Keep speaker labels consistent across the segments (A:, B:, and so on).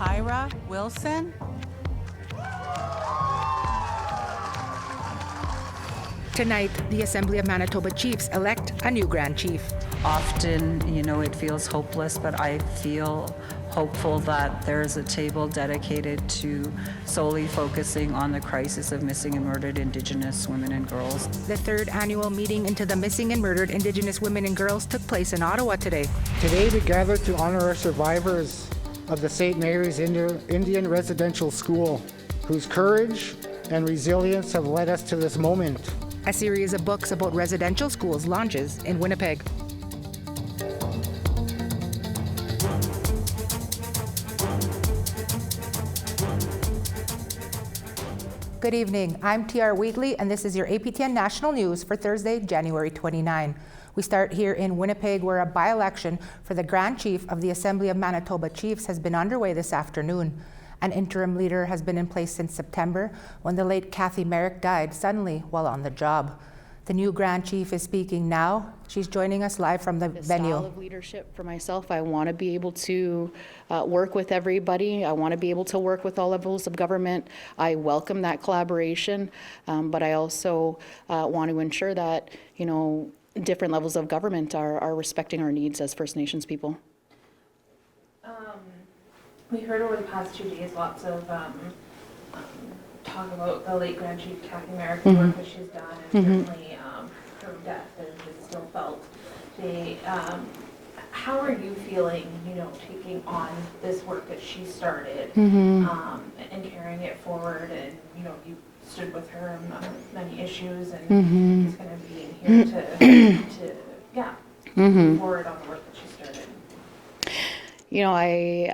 A: Kyra Wilson.
B: Tonight, the Assembly of Manitoba Chiefs elect a new Grand Chief.
C: Often, it feels hopeless, but I feel hopeful that there's a table dedicated to solely focusing on the crisis of missing and murdered Indigenous women and girls.
B: The third annual meeting into the missing and murdered Indigenous women and girls took place in Ottawa today.
D: Today we gather to honor our survivors of the St. Mary's Indian Residential School, whose courage and resilience have led us to this moment.
B: A series of books about residential schools launches in Winnipeg. Good evening, I'm Kyra Wilson, and this is your APTN National News for Thursday, January 29. We start here in Winnipeg, where a by-election for the Grand Chief of the Assembly of Manitoba Chiefs has been underway this afternoon. An interim leader has been in place since September, when the late Kathy Merrick died suddenly while on the job. The new Grand Chief is speaking now. She's joining us live from the venue.
E: Style of leadership for myself, I want to be able to work with everybody. I want to be able to work with all levels of government. I welcome that collaboration, but I also want to ensure that, different levels of government are respecting our needs as First Nations people.
F: We heard over the past 2 days lots of talk about the late Grand Chief Kathy Merrick, the work that she's done, and certainly her death is still felt. How are you feeling, taking on this work that she started and carrying it forward? And you stood with her on many issues, and she's going to be here to move forward on the work that she started.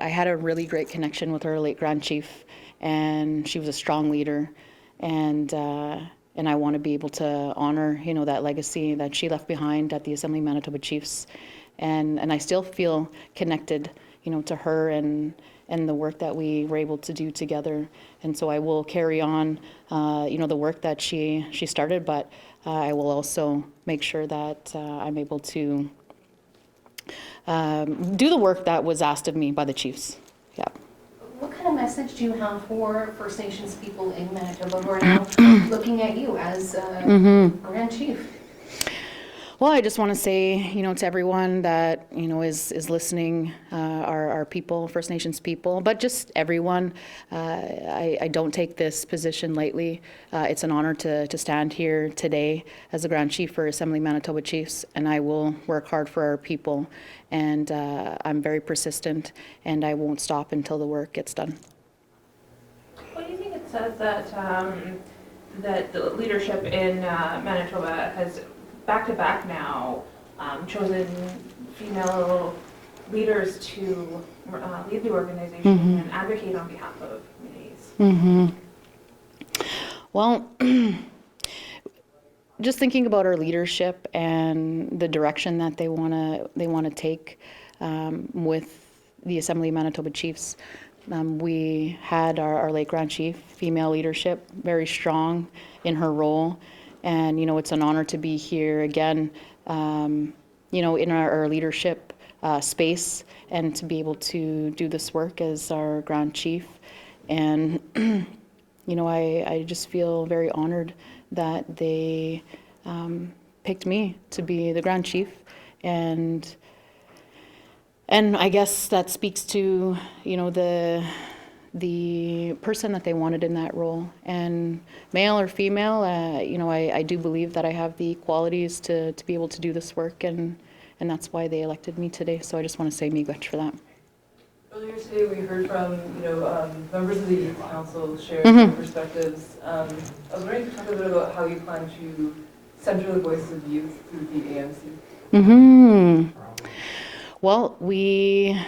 E: I had a really great connection with her late Grand Chief, and she was a strong leader, and I want to be able to honor, that legacy that she left behind at the Assembly of Manitoba Chiefs, and I still feel connected, to her and the work that we were able to do together, and so I will carry on, the work that she started, but I will also make sure that I'm able to do the work that was asked of me by the Chiefs. Yeah.
G: What kind of message do you have for First Nations people in Manitoba who are now looking at you as Grand Chief?
E: Well, I just want to say, to everyone that, is listening, our people, First Nations people, but just everyone, I don't take this position lightly. It's an honor to stand here today as the Grand Chief for Assembly Manitoba Chiefs, and I will work hard for our people, and I'm very persistent, and I won't stop until the work gets done.
F: What do you think it says that that the leadership in Manitoba has back-to-back now chosen female leaders to lead the organization and advocate on behalf of communities?
E: Well, just thinking about our leadership and the direction that they want to take with the Assembly of Manitoba Chiefs. We had our late Grand Chief, female leadership, very strong in her role. And, it's an honor to be here again, in our leadership space, and to be able to do this work as our Grand Chief. And, I just feel very honored that they picked me to be the Grand Chief. And I guess that speaks to, the person that they wanted in that role, and male or female, I do believe that I have the qualities to be able to do this work, and that's why they elected me today. So I just want to say miigwech for that.
H: Earlier today, we heard from members of the Youth Council share their perspectives. I was wondering if you could talk a bit about how you plan to center the voices of youth through the AMC.
E: Well, we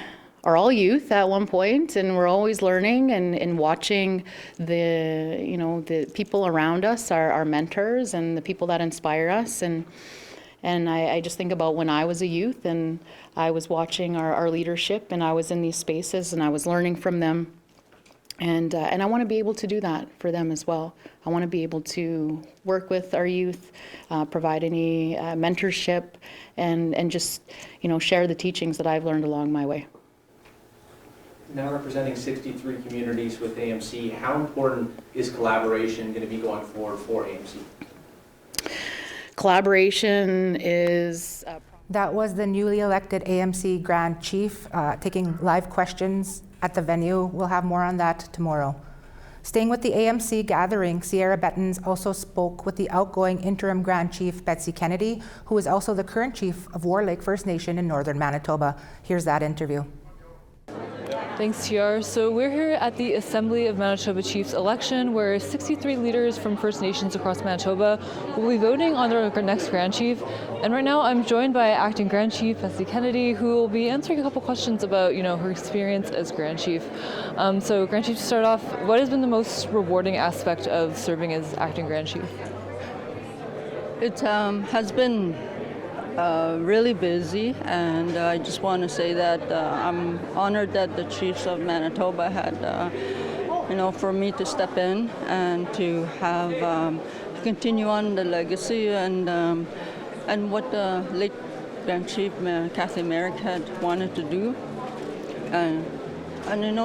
E: are all youth at one point, and we're always learning and watching the people around us, our mentors and the people that inspire us. And I just think about when I was a youth and I was watching our leadership, and I was in these spaces and I was learning from them. And I want to be able to do that for them as well. I want to be able to work with our youth, provide any mentorship, and just share the teachings that I've learned along my way.
A: now representing 63 communities with AMC, how important is collaboration going to be going forward for AMC?
E: Collaboration is
B: That was the newly elected AMC Grand Chief taking live questions at the venue. We'll have more on that tomorrow. Staying with the AMC gathering, Sierra Bettens also spoke with the outgoing interim Grand Chief Betsy Kennedy, who is also the current chief of War Lake First Nation in northern Manitoba. Here's that interview.
I: Thanks, TR. So we're here at the Assembly of Manitoba Chiefs election, where 63 leaders from First Nations across Manitoba will be voting on their next Grand Chief. And right now I'm joined by Acting Grand Chief Betsy Kennedy, who will be answering a couple questions about, her experience as Grand Chief. So Grand Chief, to start off, what has been the most rewarding aspect of serving as Acting Grand Chief?
J: It has been really busy, and I just want to say that I'm honored that the Chiefs of Manitoba had, for me to step in and to have continue on the legacy and what the late Grand Chief Kathy Merrick had wanted to do, and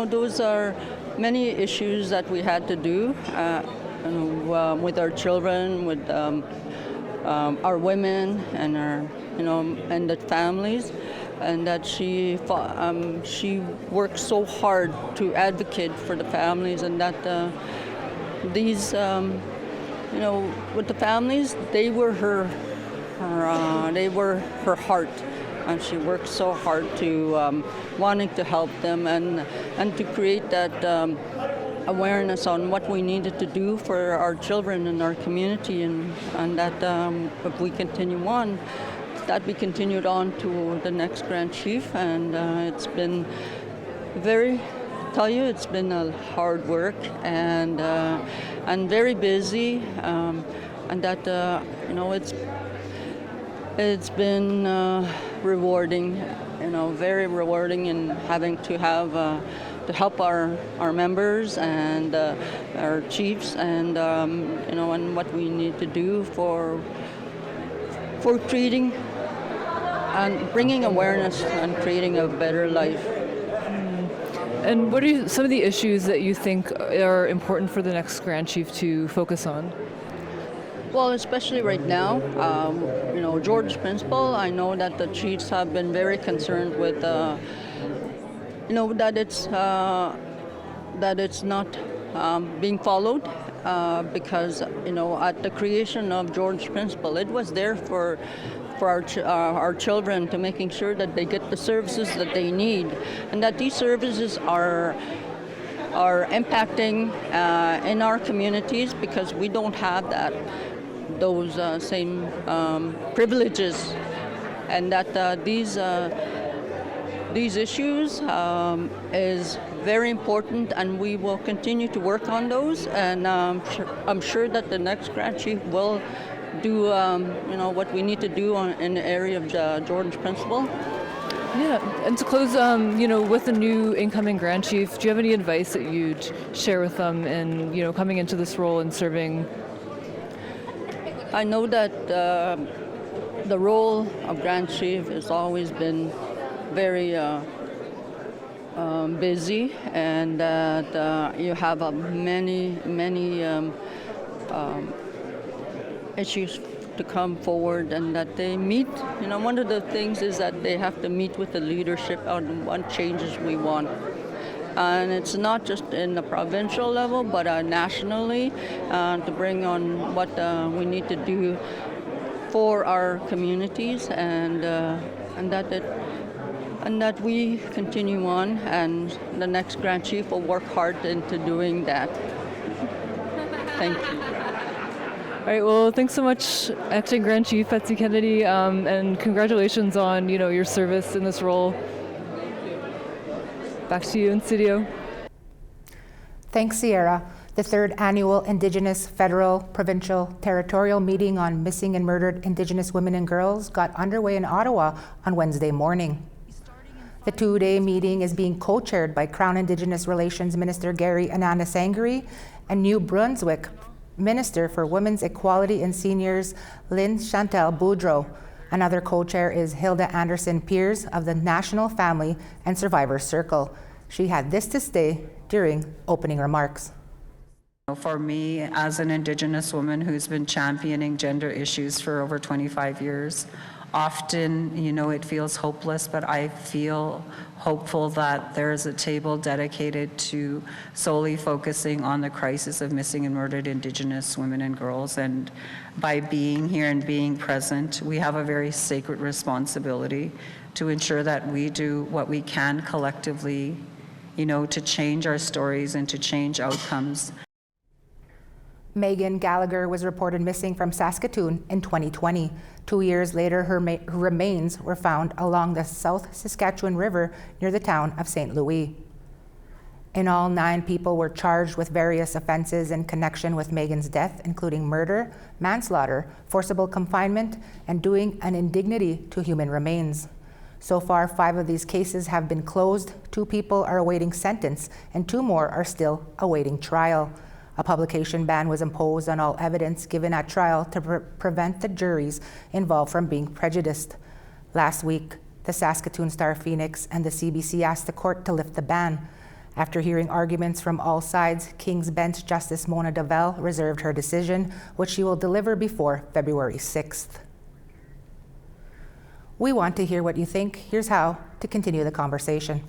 J: those are many issues that we had to do with our children, with our women and our, and the families, and that she worked so hard to advocate for the families, and that these, with the families, they were her heart, and she worked so hard to wanting to help them and to create that awareness on what we needed to do for our children and our community, and that if we continue on, that we continued on to the next Grand Chief, and it's been it's been a hard work and very busy, and that it's been rewarding, very rewarding in having to have to help our members and our chiefs, and and what we need to do for creating and bringing awareness and creating a better life.
I: And what are some of the issues that you think are important for the next Grand Chief to focus on?
J: Well, especially right now, George Principle, I know that the Chiefs have been very concerned with that it's not being followed, because at the creation of George Principle, it was there for our children, to making sure that they get the services that they need, and that these services are impacting in our communities, because we don't have those same privileges, and that these issues is very important, and we will continue to work on those, and I'm sure that the next Grand Chief will do what we need to do in the area of George Principle.
I: Yeah, and to close, with the new incoming Grand Chief, do you have any advice that you'd share with them in, coming into this role and serving?
J: I know that the role of Grand Chief has always been very busy, and that you have many issues to come forward, and that they meet. One of the things is that they have to meet with the leadership on what changes we want. And it's not just in the provincial level, but nationally, to bring on what we need to do for our communities, and that we continue on, and the next Grand Chief will work hard into doing that. Thank you.
I: All right, well, thanks so much, Acting Grand Chief Betsy Kennedy, and congratulations on, your service in this role. Back to you in studio.
B: Thanks, Sierra. The third annual Indigenous Federal, Provincial, Territorial meeting on missing and murdered Indigenous women and girls got underway in Ottawa on Wednesday morning. The two-day meeting is being co-chaired by Crown Indigenous Relations Minister Gary Ananda-Sangari and New Brunswick Minister for Women's Equality and Seniors Lynn Chantal Boudreau. Another co-chair is Hilda Anderson-Piers of the National Family and Survivors Circle. She had this to say during opening remarks.
C: For me, as an Indigenous woman who's been championing gender issues for over 25 years, often, it feels hopeless, but I feel hopeful that there is a table dedicated to solely focusing on the crisis of missing and murdered Indigenous women and girls. And by being here and being present, we have a very sacred responsibility to ensure that we do what we can collectively, to change our stories and to change outcomes.
B: Megan Gallagher was reported missing from Saskatoon in 2020. 2 years later, her remains were found along the South Saskatchewan River near the town of St. Louis. In all, 9 people were charged with various offenses in connection with Megan's death, including murder, manslaughter, forcible confinement, and doing an indignity to human remains. So far, 5 of these cases have been closed, 2 people are awaiting sentence, and 2 more are still awaiting trial. A publication ban was imposed on all evidence given at trial to prevent the juries involved from being prejudiced. Last week, the Saskatoon Star-Phoenix and the CBC asked the court to lift the ban. After hearing arguments from all sides, King's Bench Justice Mona Davell reserved her decision, which she will deliver before February 6th. We want to hear what you think. Here's how to continue the conversation.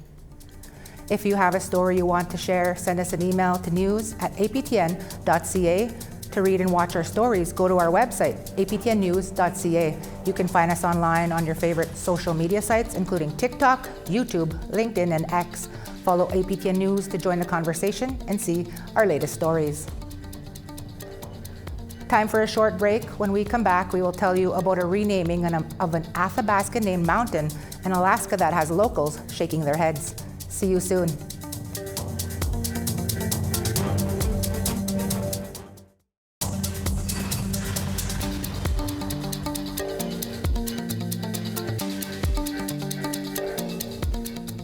B: If you have a story you want to share, send us an email to news@aptn.ca. To read and watch our stories, go to our website, aptnnews.ca. You can find us online on your favorite social media sites, including TikTok, YouTube, LinkedIn, and X. Follow APTN News to join the conversation and see our latest stories. Time for a short break. When we come back, we will tell you about a renaming of an Athabasca-named mountain in Alaska that has locals shaking their heads. See you soon.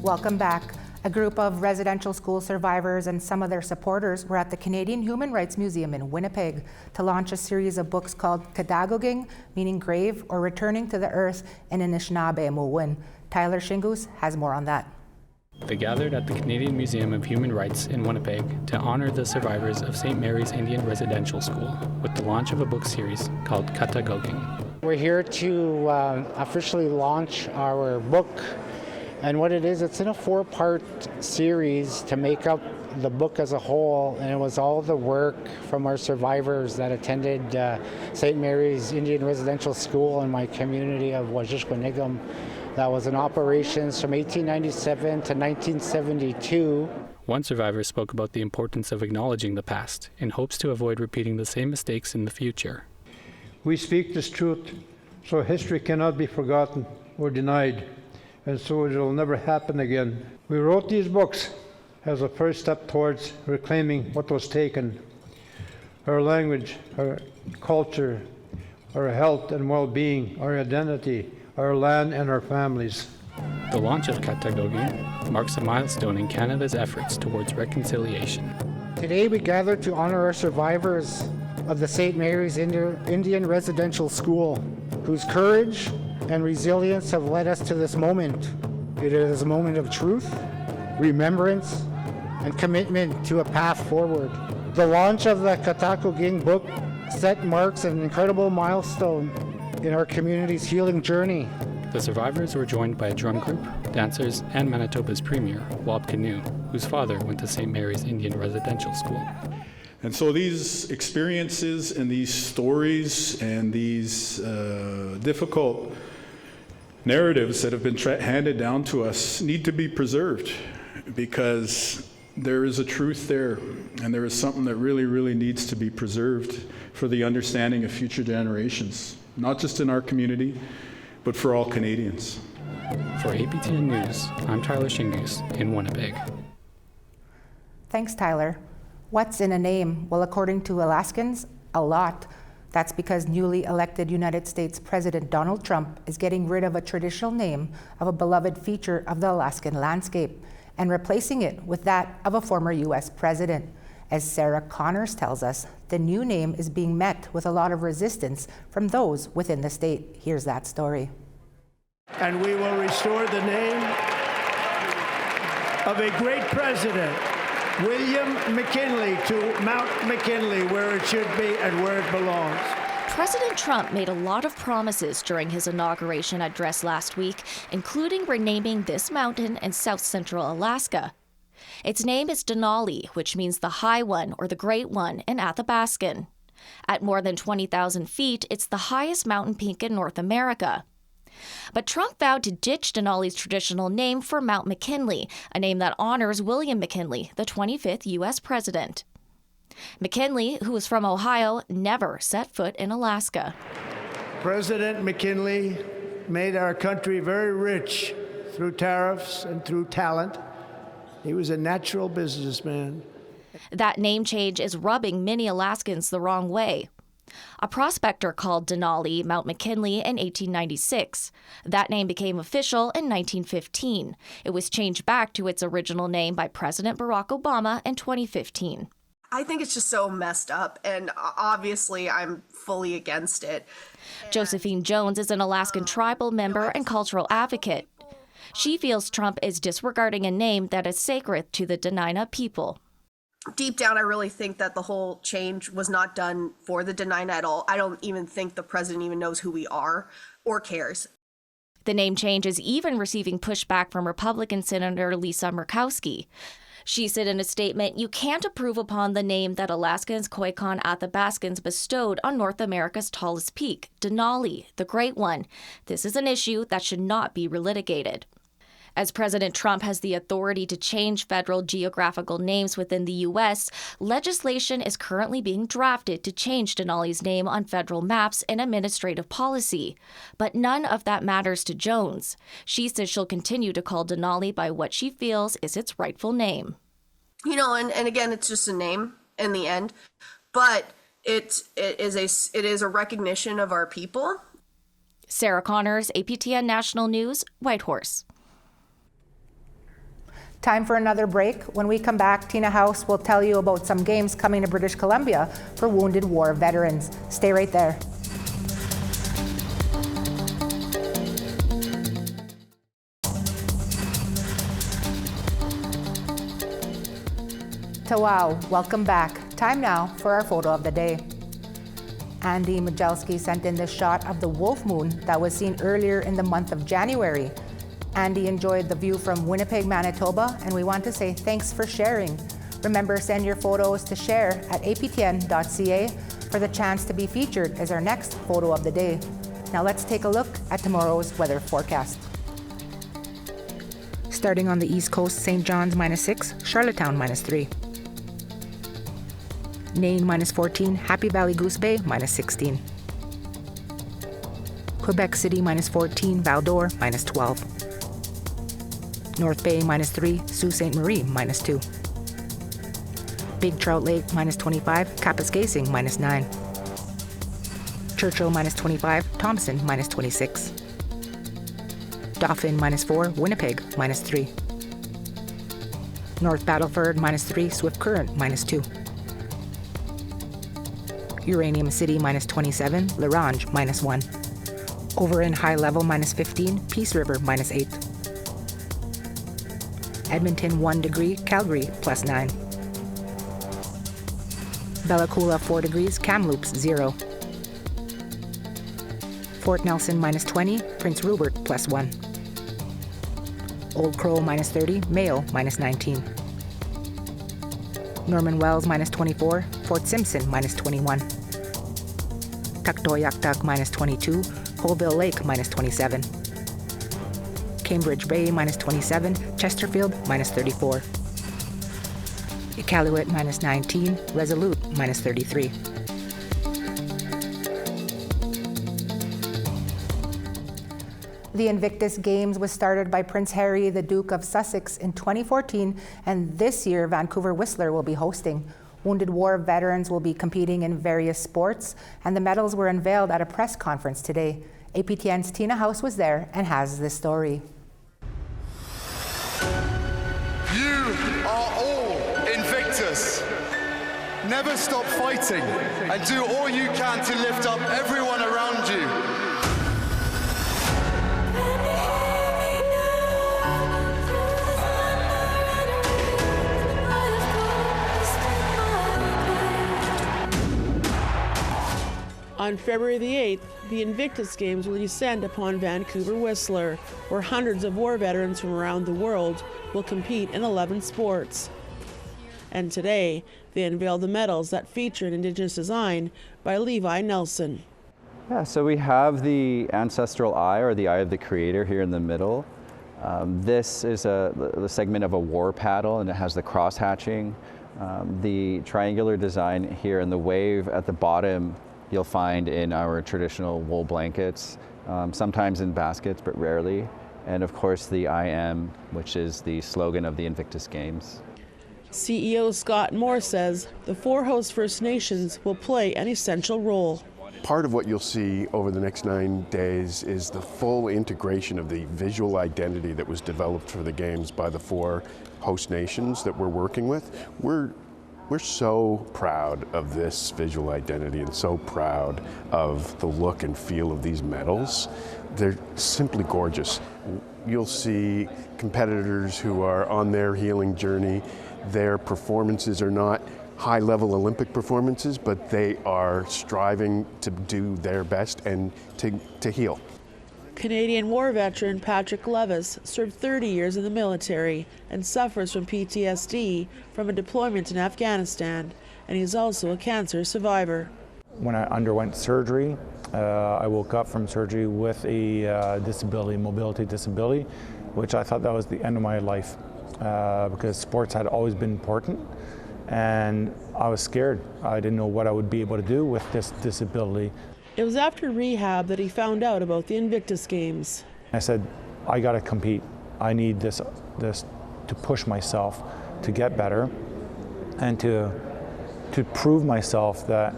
B: Welcome back. A group of residential school survivors and some of their supporters were at the Canadian Human Rights Museum in Winnipeg to launch a series of books called Kadagoging, meaning grave or returning to the earth in Anishinaabe Mowin. Tyler Shingus has more on that.
K: They gathered at the Canadian Museum of Human Rights in Winnipeg to honor the survivors of St. Mary's Indian Residential School with the launch of a book series called Kadagoging.
D: We're here to officially launch our book, and what it is, it's in a 4-part series to make up the book as a whole, and it was all the work from our survivors that attended St. Mary's Indian Residential School in my community of Wajishkwanigam. That was in operations from 1897 to 1972.
K: One survivor spoke about the importance of acknowledging the past in hopes to avoid repeating the same mistakes in the future.
L: We speak this truth, so history cannot be forgotten or denied, and so it will never happen again. We wrote these books as a first step towards reclaiming what was taken: our language, our culture, our health and well-being, our identity, our land, and our families.
K: The launch of Kadagoging marks a milestone in Canada's efforts towards reconciliation.
D: Today we gather to honor our survivors of the St. Mary's Indian Residential School, whose courage and resilience have led us to this moment. It is a moment of truth, remembrance, and commitment to a path forward. The launch of the Kadagoging book marks an incredible milestone in our community's healing journey.
K: The survivors were joined by a drum group, dancers, and Manitoba's premier, Wab Kinew, whose father went to St. Mary's Indian Residential School.
M: And so these experiences and these stories and these difficult narratives that have been handed down to us need to be preserved, because there is a truth there, and there is something that really, really needs to be preserved for the understanding of future generations, not just in our community, but for all Canadians.
K: For APTN News, I'm Tyler Shingus in Winnipeg.
B: Thanks, Tyler. What's in a name? Well, according to Alaskans, a lot. That's because newly elected United States President Donald Trump is getting rid of a traditional name of a beloved feature of the Alaskan landscape and replacing it with that of a former U.S. president. As Sarah Connors tells us, the new name is being met with a lot of resistance from those within the state. Here's that story.
N: And we will restore the name of a great president, William McKinley, to Mount McKinley, where it should be and where it belongs.
O: President Trump made a lot of promises during his inauguration address last week, including renaming this mountain in south central Alaska. Its name is Denali, which means the high one or the great one in Athabascan. At more than 20,000 feet, it's the highest mountain peak in North America. But Trump vowed to ditch Denali's traditional name for Mount McKinley, a name that honors William McKinley, the 25th U.S. president. McKinley, who was from Ohio, never set foot in Alaska.
N: President McKinley made our country very rich through tariffs and through talent. He was a natural businessman.
O: That name change is rubbing many Alaskans the wrong way. A prospector called Denali Mount McKinley in 1896. That name became official in 1915. It was changed back to its original name by President Barack Obama in 2015.
P: I think it's just so messed up, and obviously I'm fully against it.
O: Josephine Jones is an Alaskan tribal member and cultural advocate. She feels Trump is disregarding a name that is sacred to the Dena'ina people.
P: Deep down, I really think that the whole change was not done for the Dena'ina at all. I don't even think the president even knows who we are or cares.
O: The name change is even receiving pushback from Republican Senator Lisa Murkowski. She said in a statement, "You can't improve upon the name that Alaskans, Koyukon Athabascans bestowed on North America's tallest peak, Denali, the Great One. This is an issue that should not be relitigated." As President Trump has the authority to change federal geographical names within the U.S., legislation is currently being drafted to change Denali's name on federal maps and administrative policy. But none of that matters to Jones. She says she'll continue to call Denali by what she feels is its rightful name.
P: You know, and again, it's just a name in the end, but it is a recognition of our people.
O: Sarah Connors, APTN National News, Whitehorse.
B: Time for another break. When we come back, Tina House will tell you about some games coming to British Columbia for wounded war veterans. Stay right there. Tawau, welcome back. Time now for our photo of the day. Andy Majelski sent in this shot of the wolf moon that was seen earlier in the month of January. Andy enjoyed the view from Winnipeg, Manitoba, and we want to say thanks for sharing. Remember, send your photos to share at aptn.ca for the chance to be featured as our next photo of the day. Now let's take a look at tomorrow's weather forecast. Starting on the East Coast, St. John's -6, Charlottetown -3. Nain -14, Happy Valley Goose Bay -16. Quebec City -14, Val-d'Or -12. North Bay -3, Sault Ste. Marie -2. Big Trout Lake -25, Kapuskasing -9. Churchill -25, Thompson -26. Dauphin -4, Winnipeg -3. North Battleford -3, Swift Current -2. Uranium City -27, La Ronge -1. Over in High Level -15, Peace River -8. Edmonton 1 degree, Calgary +9. Bella Coola 4 degrees, Kamloops 0. Fort Nelson -20, Prince Rupert +1. Old Crow -30, Mayo -19. Norman Wells -24, Fort Simpson -21. Tuktoyaktuk -22, Colville Lake -27. Cambridge Bay -27, Chesterfield -34. Iqaluit -19, Resolute -33. The Invictus Games was started by Prince Harry, the Duke of Sussex, in 2014, and this year Vancouver Whistler will be hosting. Wounded war veterans will be competing in various sports, and the medals were unveiled at a press conference today. APTN's Tina House was there and has this story.
Q: You are all Invictus. Never stop fighting and do all you can to lift up everyone around you.
R: On February the 8th, the Invictus Games will descend upon Vancouver Whistler, where hundreds of war veterans from around the world will compete in 11 sports. And today, they unveiled the medals that feature an Indigenous design by Levi Nelson.
S: Yeah, so we have the ancestral eye, or the eye of the creator, here in the middle. This is the segment of a war paddle, and it has the cross hatching. The triangular design here and the wave at the bottom you'll find in our traditional wool blankets, sometimes in baskets, but rarely. And of course the I Am, which is the slogan of the Invictus Games.
R: CEO Scott Moore says the 4 host First Nations will play an essential role.
T: Part of what you'll see over the next 9 days is the full integration of the visual identity that was developed for the Games by the 4 host nations that we're working with. We're so proud of this visual identity and so proud of the look and feel of these medals. They're simply gorgeous. You'll see competitors who are on their healing journey. Their performances are not high-level Olympic performances, but they are striving to do their best and to heal.
R: Canadian war veteran Patrick Levis served 30 years in the military and suffers from PTSD from a deployment in Afghanistan, and he's also a cancer survivor.
U: When I underwent surgery, I woke up from surgery with a disability, mobility disability, which I thought that was the end of my life because sports had always been important. And I was scared. I didn't know what I would be able to do with this disability.
R: It was after rehab that he found out about the Invictus Games.
U: I said, I gotta compete. I need this to push myself to get better and to prove myself that,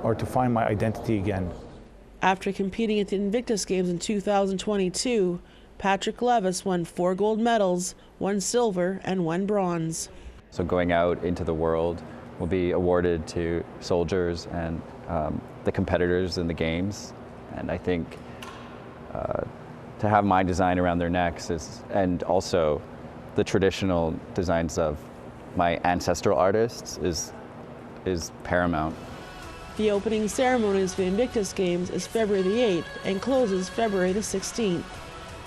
U: or to find my identity again.
R: After competing at the Invictus Games in 2022, Patrick Levis won 4 gold medals, 1 silver, and 1 bronze.
S: So going out into the world will be awarded to soldiers and the competitors in the games. And I think to have my design around their necks and also the traditional designs of my ancestral artists is paramount.
R: The opening ceremonies for the Invictus Games is February the 8th and closes February the 16th.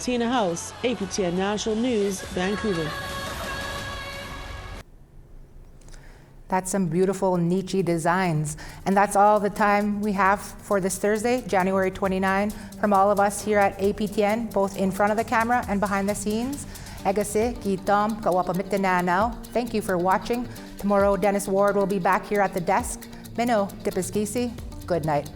R: Tina House, APTN National News, Vancouver.
B: That's some beautiful Nietzsche designs. And that's all the time we have for this Thursday, January 29. From all of us here at APTN, both in front of the camera and behind the scenes, Egase, Gitom, Kawapamitananaw. Thank you for watching. Tomorrow, Dennis Ward will be back here at the desk. Mino, Dipiskisi, good night.